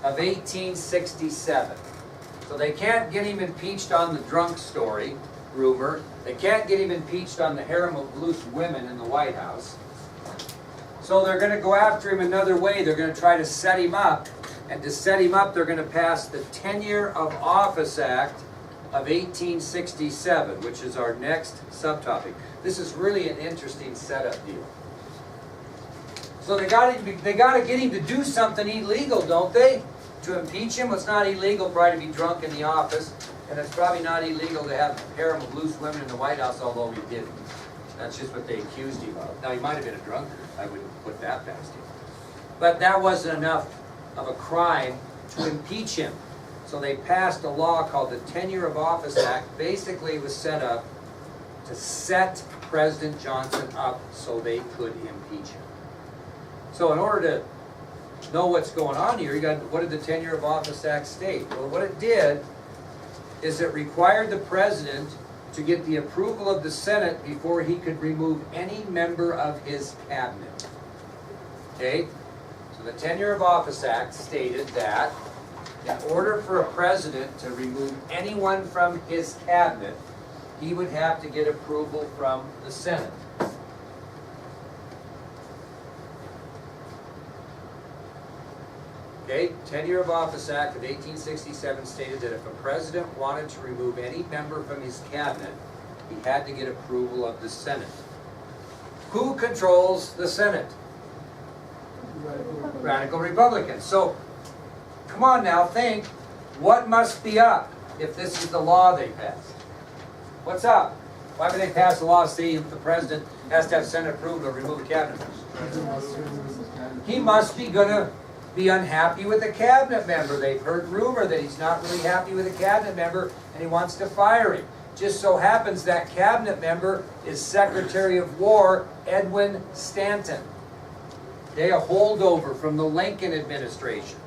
of 1867. So they can't get him impeached on the drunk story, rumor. They can't get him impeached on the harem of loose women in the White House. So they're going to go after him another way. They're going to try to set him up. And to set him up, they're going to pass the Tenure of Office Act of 1867, which is our next subtopic. This is really an interesting setup deal. So they got to get him to do something illegal, don't they? To impeach him. It's not illegal probably to be drunk in the office, and it's probably not illegal to have a harem of loose women in the White House, although he didn't. That's just what they accused him of. Now, he might have been a drunkard. I wouldn't put that past him. But that wasn't enough of a crime to impeach him. So they passed a law called the Tenure of Office Act. Basically, it was set up to set President Johnson up so they could impeach him. So in order to know what's going on here, you got, what did the Tenure of Office Act state? Well, what it did is it required the president to get the approval of the Senate before he could remove any member of his cabinet. Okay? So the Tenure of Office Act stated that in order for a president to remove anyone from his cabinet, he would have to get approval from the Senate. Okay, Tenure of Office Act of 1867 stated that if a president wanted to remove any member from his cabinet, he had to get approval of the Senate. Who controls the Senate? Radical Republicans. So, come on now, think, what must be up if this is the law they passed? What's up? Why would they pass a law saying that the president has to have Senate approval to remove a cabinet member? He must be going to be unhappy with a cabinet member. They've heard rumor that he's not really happy with a cabinet member and he wants to fire him. Just so happens that cabinet member is Secretary of War Edwin Stanton. Okay, a holdover from the Lincoln administration.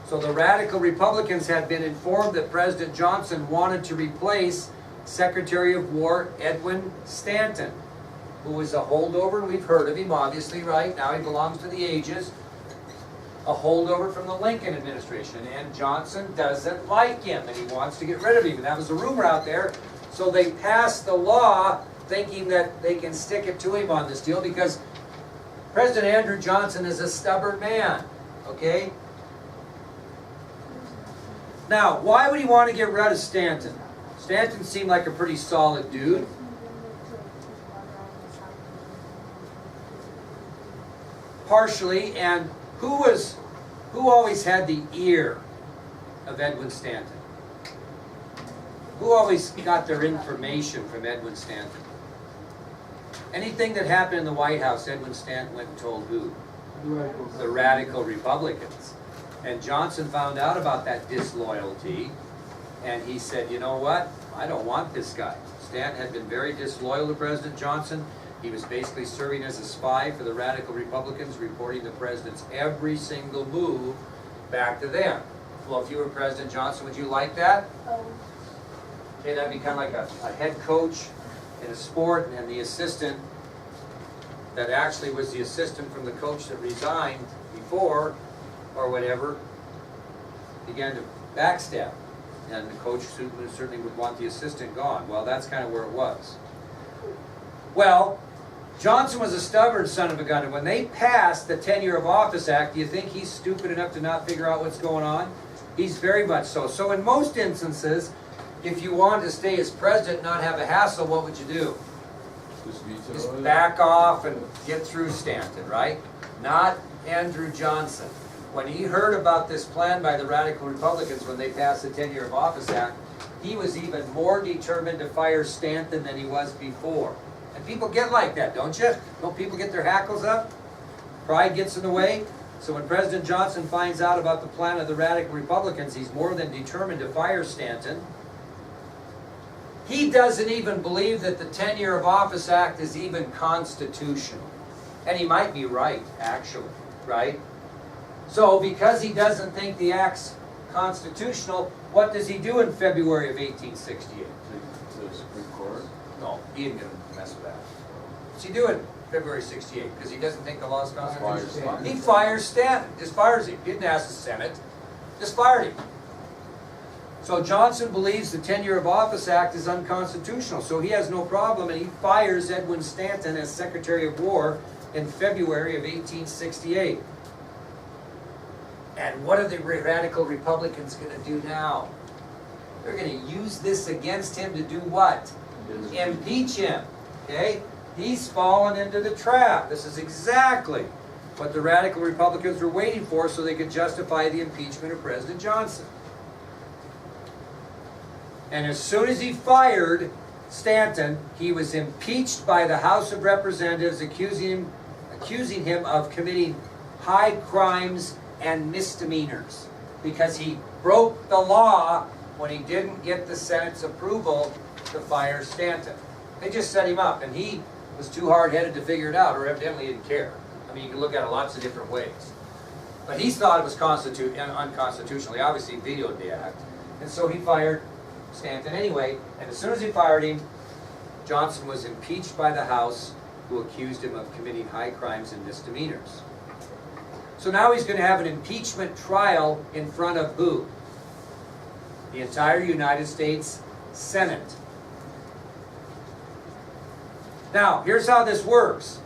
So the Radical Republicans had been informed that President Johnson wanted to replace Secretary of War Edwin Stanton, who was a holdover, and we've heard of him obviously, right? Now he belongs to the ages. A holdover from the Lincoln administration, and Johnson doesn't like him and he wants to get rid of him, and that was a rumor out there. So they passed the law thinking that they can stick it to him on this deal because President Andrew Johnson is a stubborn man, okay? Now, why would he want to get rid of Stanton? Stanton seemed like a pretty solid dude. Partially, and who always had the ear of Edwin Stanton? Who always got their information from Edwin Stanton? Anything that happened in the White House, Edwin Stanton went and told who? The Radical Republicans. And Johnson found out about that disloyalty, and he said, you know what? I don't want this guy. Stanton had been very disloyal to President Johnson. He was basically serving as a spy for the Radical Republicans, reporting the president's every single move back to them. Well, if you were President Johnson, would you like that? Okay, that'd be kind of like a head coach in a sport, and the assistant that actually was the assistant from the coach that resigned before, or whatever, began to backstab. And the coach certainly would want the assistant gone. Well, that's kind of where it was. Well, Johnson was a stubborn son of a gun, and when they passed the Tenure of Office Act, do you think he's stupid enough to not figure out what's going on? He's very much so. So in most instances, if you wanted to stay as president and not have a hassle, what would you do? Just back off and get through Stanton, right? Not Andrew Johnson. When he heard about this plan by the Radical Republicans when they passed the Tenure of Office Act, he was even more determined to fire Stanton than he was before. And people get like that, don't you? Don't people get their hackles up? Pride gets in the way. So when President Johnson finds out about the plan of the Radical Republicans, he's more than determined to fire Stanton. He doesn't even believe that the Tenure of Office Act is even constitutional. And he might be right, actually, right? So because he doesn't think the act's constitutional, what does he do in February of 1868? To the Supreme Court? No, he ain't going to mess with that. What's he doing February 68? Because he doesn't think the law is constitutional. He fires Stanton, just fires him. He didn't ask the Senate. Just fired him. So Johnson believes the Tenure of Office Act is unconstitutional, so he has no problem, and he fires Edwin Stanton as Secretary of War in February of 1868. And what are the radical Republicans going to do now? They're going to use this against him to do what? Impeach him. Okay? He's fallen into the trap. This is exactly what the radical Republicans were waiting for so they could justify the impeachment of President Johnson. And as soon as he fired Stanton, he was impeached by the House of Representatives, accusing him of committing high crimes and misdemeanors because he broke the law when he didn't get the Senate's approval to fire Stanton. They just set him up, and he was too hard-headed to figure it out, or evidently didn't care. I mean, you can look at it lots of different ways. But he thought it was unconstitutional. He obviously vetoed the act, and so he fired Stanton anyway, and as soon as he fired him, Johnson was impeached by the House, who accused him of committing high crimes and misdemeanors. So now he's going to have an impeachment trial in front of who? The entire United States Senate. Now, here's how this works.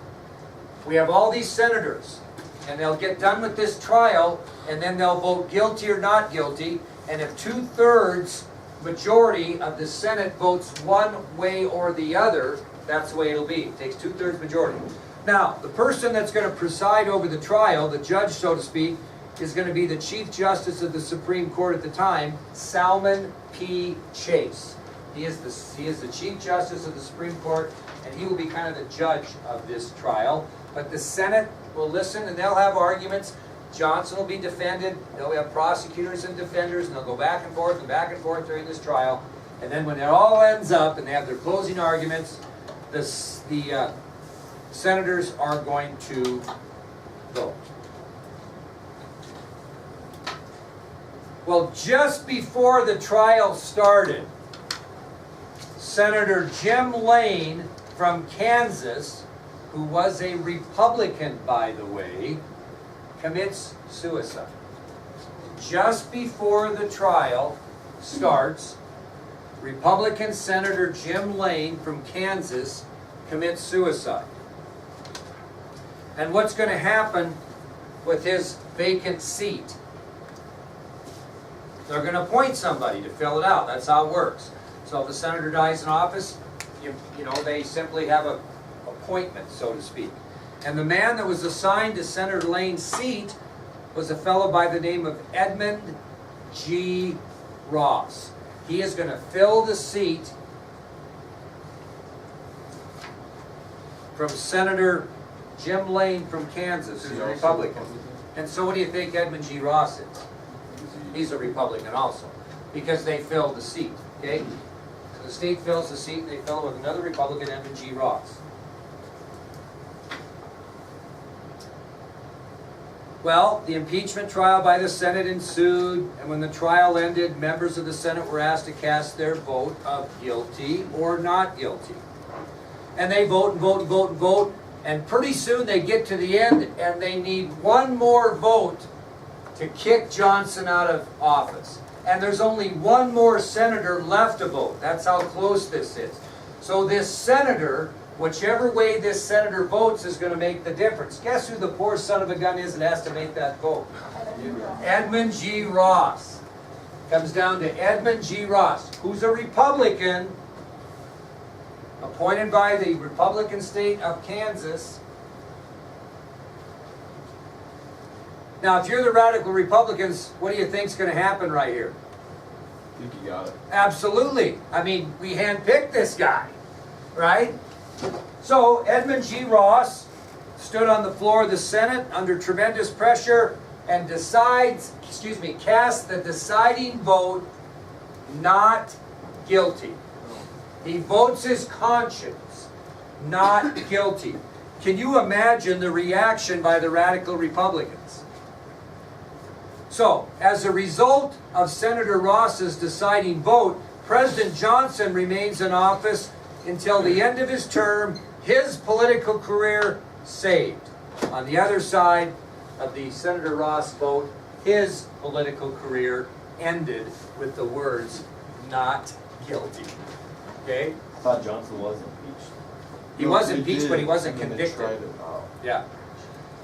We have all these senators, and they'll get done with this trial, and then they'll vote guilty or not guilty, and if 2/3 majority of the Senate votes one way or the other, that's the way it'll be. It takes 2/3 majority. Now, the person that's going to preside over the trial, the judge, so to speak, is going to be the Chief Justice of the Supreme Court at the time, Salmon P. Chase. He is the Chief Justice of the Supreme Court, and he will be kind of the judge of this trial. But the Senate will listen, and they'll have arguments. Johnson will be defended. They'll have prosecutors and defenders, and they'll go back and forth during this trial. And then when it all ends up, and they have their closing arguments, the senators are going to vote. Well, just before the trial started, Senator Jim Lane from Kansas, who was a Republican, by the way, commits suicide. Just before the trial starts, Republican Senator Jim Lane from Kansas commits suicide. And what's going to happen with his vacant seat? They're going to appoint somebody to fill it out. That's how it works. So if a senator dies in office, you know, they simply have an appointment, so to speak. And the man that was assigned to Senator Lane's seat was a fellow by the name of Edmund G. Ross. He is going to fill the seat from Senator Jim Lane from Kansas, who's a Republican. And so what do you think Edmund G. Ross is? He's a Republican also, because they filled the seat, okay? So the state fills the seat, and they fill it with another Republican, Edmund G. Ross. Well, the impeachment trial by the Senate ensued, and when the trial ended, members of the Senate were asked to cast their vote of guilty or not guilty. And they vote and vote and vote and vote, and pretty soon they get to the end, and they need one more vote to kick Johnson out of office. And there's only one more senator left to vote. That's how close this is. So this senator, whichever way this senator votes, is going to make the difference. Guess who the poor son of a gun is that has to make that vote? Edmund G. Ross. Comes down to Edmund G. Ross, who's a Republican, appointed by the Republican state of Kansas. Now, if you're the radical Republicans, what do you think's going to happen right here? I think you got it. Absolutely. I mean, we handpicked this guy, right? So, Edmund G. Ross stood on the floor of the Senate under tremendous pressure and casts the deciding vote not guilty. He votes his conscience not guilty. Can you imagine the reaction by the radical Republicans? So, as a result of Senator Ross's deciding vote, President Johnson remains in office until the end of his term, his political career saved. On the other side of the Senator Ross vote, his political career ended with the words, "not guilty." Okay? I thought Johnson was impeached. He was impeached, but he wasn't And then they tried convicted. it. Oh. Yeah.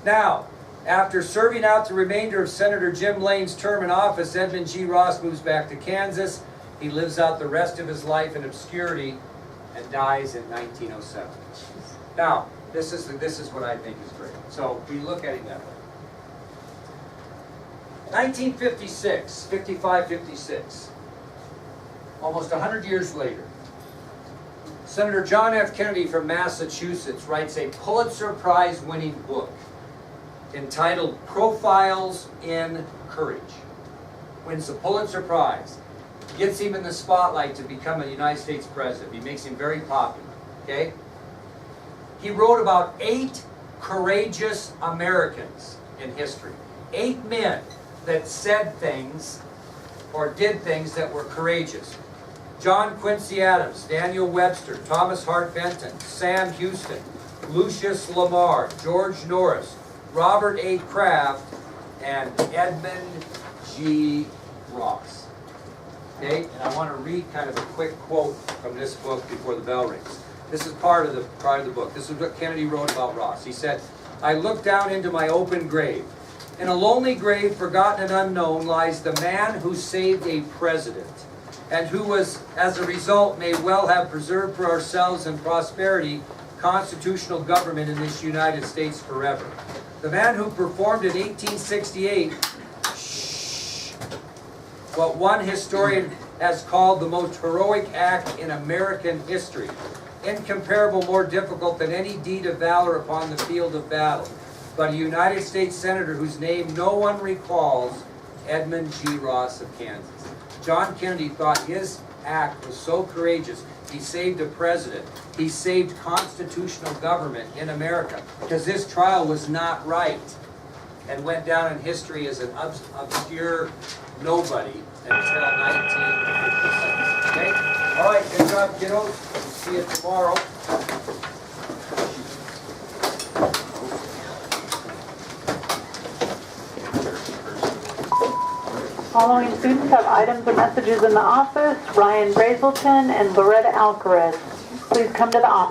Now, after serving out the remainder of Senator Jim Lane's term in office, Edmund G. Ross moves back to Kansas. He lives out the rest of his life in obscurity and dies in 1907. Now, this is what I think is great. So we look at him that way. 1956, 55, 56. Almost 100 years later, Senator John F. Kennedy from Massachusetts writes a Pulitzer Prize winning book entitled Profiles in Courage. Wins the Pulitzer Prize. Gets him in the spotlight to become a United States president. He makes him very popular. Okay? He wrote about 8 courageous Americans in history. 8 men that said things or did things that were courageous. John Quincy Adams, Daniel Webster, Thomas Hart Benton, Sam Houston, Lucius Lamar, George Norris, Robert A. Kraft, and Edmund G. Ross. Okay, and I want to read kind of a quick quote from this book before the bell rings. This is part of the book. This is what Kennedy wrote about Ross. He said, "I look down into my open grave. In a lonely grave, forgotten and unknown, lies the man who saved a president, and who was, as a result, may well have preserved for ourselves and prosperity constitutional government in this United States forever. The man who performed in 1868 what one historian has called the most heroic act in American history, incomparable, more difficult than any deed of valor upon the field of battle, but a United States Senator whose name no one recalls, Edmund G. Ross of Kansas." John Kennedy thought his act was so courageous. He saved a president. He saved constitutional government in America because this trial was not right and went down in history as an obscure nobody until 1956. Okay? All right, good job, kiddos. We'll see you tomorrow. Following students have items or messages in the office. Ryan Brazelton and Loretta Alcaraz. Please come to the office.